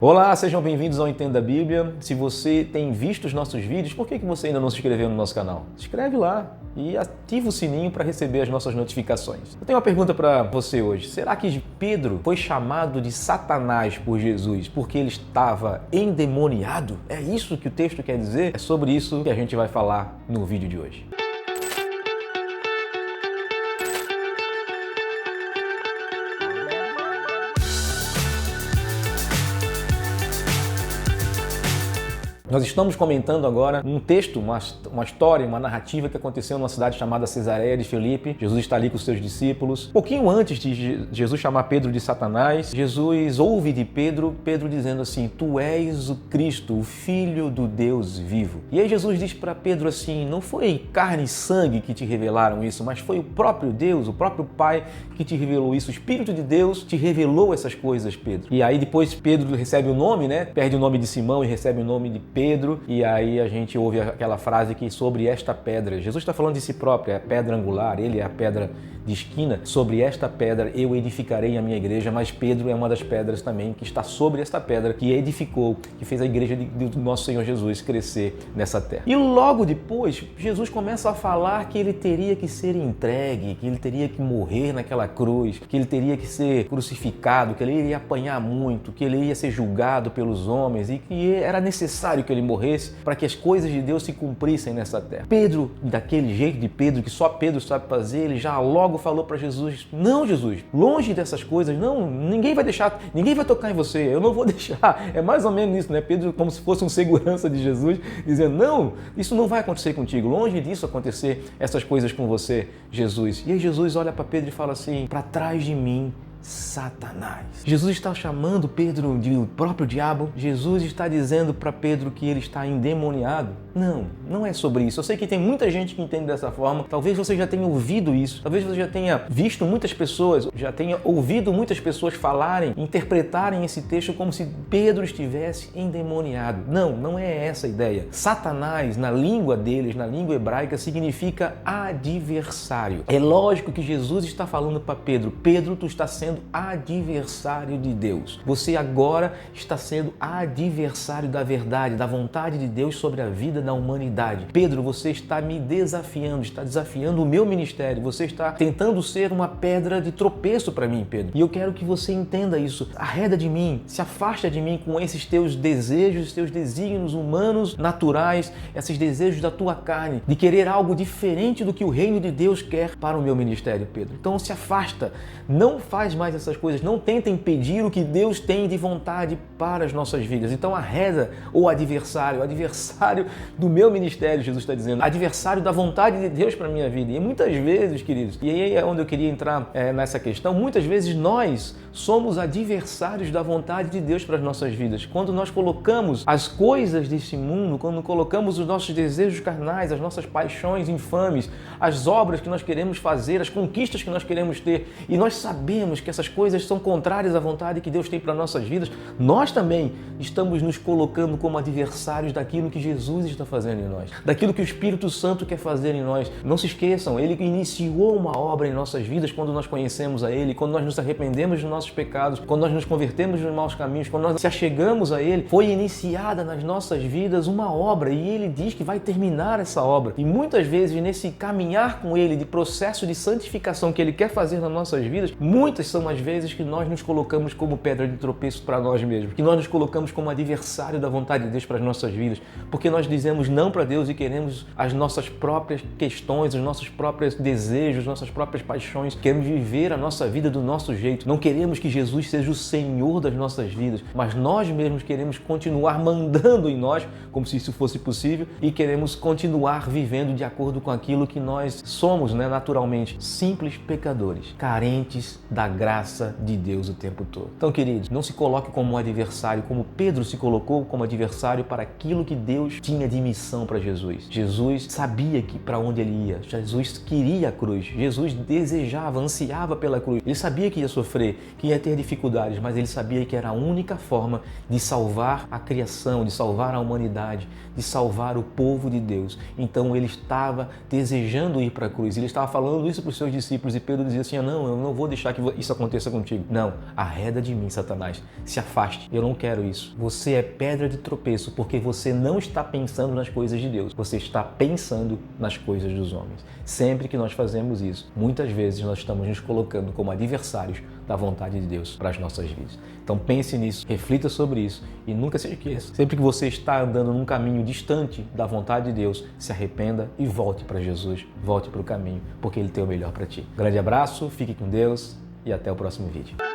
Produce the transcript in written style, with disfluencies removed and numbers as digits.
Olá, sejam bem-vindos ao Entenda a Bíblia. Se você tem visto os nossos vídeos, por que você ainda não se inscreveu no nosso canal? Se inscreve lá e ativa o sininho para receber as nossas notificações. Eu tenho uma pergunta para você hoje. Será que Pedro foi chamado de Satanás por Jesus porque ele estava endemoniado? É isso que o texto quer dizer? É sobre isso que a gente vai falar no vídeo de hoje. Nós estamos comentando agora um texto, uma história, uma narrativa que aconteceu numa cidade chamada Cesareia de Filipe. Jesus está ali com os seus discípulos. Pouquinho antes de Jesus chamar Pedro de Satanás, Jesus ouve de Pedro dizendo assim: "Tu és o Cristo, o Filho do Deus vivo". E aí Jesus diz para Pedro assim: "Não foi carne e sangue que te revelaram isso, mas foi o próprio Deus, o próprio Pai que te revelou isso. O Espírito de Deus te revelou essas coisas, Pedro". E aí depois Pedro recebe o nome, perde o nome de Simão e recebe o nome de Pedro, e aí a gente ouve aquela frase que sobre esta pedra, Jesus está falando de si próprio, é a pedra angular, ele é a pedra de esquina, sobre esta pedra eu edificarei a minha igreja, mas Pedro é uma das pedras também que está sobre esta pedra, que edificou, que fez a igreja do nosso Senhor Jesus crescer nessa terra. E logo depois, Jesus começa a falar que ele teria que ser entregue, que ele teria que morrer naquela cruz, que ele teria que ser crucificado, que ele iria apanhar muito, que ele ia ser julgado pelos homens e que era necessário que ele morresse para que as coisas de Deus se cumprissem nessa terra. Pedro, daquele jeito de Pedro, que só Pedro sabe fazer, ele já logo falou para Jesus: "Não, Jesus, longe dessas coisas, não, ninguém vai deixar, ninguém vai tocar em você, eu não vou deixar". É mais ou menos isso, Pedro como se fosse um segurança de Jesus, dizendo: "Não, isso não vai acontecer contigo, longe disso acontecer essas coisas com você, Jesus". E aí Jesus olha para Pedro e fala assim: "Para trás de mim, Satanás". Jesus está chamando Pedro de o próprio diabo. Jesus está dizendo para Pedro que ele está endemoniado. Não é sobre isso. Eu sei que tem muita gente que entende dessa forma. Talvez você já tenha ouvido isso. Talvez você já tenha visto muitas pessoas, já tenha ouvido muitas pessoas falarem, interpretarem esse texto como se Pedro estivesse endemoniado. Não é essa a ideia. Satanás, na língua deles, na língua hebraica, significa adversário. É lógico que Jesus está falando para Pedro: "Pedro, tu está sendo adversário de Deus. Você agora está sendo adversário da verdade, da vontade de Deus sobre a vida da humanidade. Pedro, você está me desafiando, está desafiando o meu ministério, você está tentando ser uma pedra de tropeço para mim, Pedro. E eu quero que você entenda isso. Arreda de mim, se afasta de mim com esses teus desejos, teus desígnios humanos, naturais, esses desejos da tua carne, de querer algo diferente do que o reino de Deus quer para o meu ministério, Pedro. Então se afasta, não faz mais essas coisas, não tenta impedir o que Deus tem de vontade para as nossas vidas. Então arreda o adversário do meu ministério", Jesus está dizendo, adversário da vontade de Deus para a minha vida. E muitas vezes, queridos, e aí é onde eu queria entrar nessa questão, muitas vezes nós somos adversários da vontade de Deus para as nossas vidas. Quando nós colocamos as coisas desse mundo, quando colocamos os nossos desejos carnais, as nossas paixões infames, as obras que nós queremos fazer, as conquistas que nós queremos ter, e nós sabemos que essas coisas são contrárias à vontade que Deus tem para nossas vidas, nós também estamos nos colocando como adversários daquilo que Jesus está fazendo em nós, daquilo que o Espírito Santo quer fazer em nós. Não se esqueçam, Ele iniciou uma obra em nossas vidas quando nós conhecemos a Ele, quando nós nos arrependemos dos nossos pecados, quando nós nos convertemos dos maus caminhos, quando nós se achegamos a Ele, foi iniciada nas nossas vidas uma obra e Ele diz que vai terminar essa obra. E muitas vezes nesse caminhar com Ele, de processo de santificação que Ele quer fazer nas nossas vidas, muitas são as vezes que nós nos colocamos como pedra de tropeço para nós mesmos, que nós nos colocamos como adversário da vontade de Deus para as nossas vidas, porque nós dizemos não para Deus e queremos as nossas próprias questões, os nossos próprios desejos, nossas próprias paixões, queremos viver a nossa vida do nosso jeito. Não queremos que Jesus seja o Senhor das nossas vidas, mas nós mesmos queremos continuar mandando em nós, como se isso fosse possível, e queremos continuar vivendo de acordo com aquilo que nós somos, naturalmente, simples pecadores, carentes da graça de Deus o tempo todo. Então, queridos, não se coloque como um adversário, como Pedro se colocou como adversário para aquilo que Deus tinha de missão para Jesus. Jesus sabia que para onde ele ia. Jesus queria a cruz. Jesus desejava, ansiava pela cruz. Ele sabia que ia sofrer. que ia ter dificuldades, mas ele sabia que era a única forma de salvar a criação, de salvar a humanidade, de salvar o povo de Deus. Então ele estava desejando ir para a cruz, ele estava falando isso para os seus discípulos e Pedro dizia assim, não, eu não vou deixar que isso aconteça contigo. Não, arreda de mim, Satanás, se afaste, eu não quero isso. Você é pedra de tropeço porque você não está pensando nas coisas de Deus, você está pensando nas coisas dos homens. Sempre que nós fazemos isso, muitas vezes nós estamos nos colocando como adversários da vontade de Deus para as nossas vidas. Então pense nisso, reflita sobre isso e nunca se esqueça. Sempre que você está andando num caminho distante da vontade de Deus, se arrependa e volte para Jesus, volte para o caminho, porque Ele tem o melhor para ti. Grande abraço, fique com Deus e até o próximo vídeo.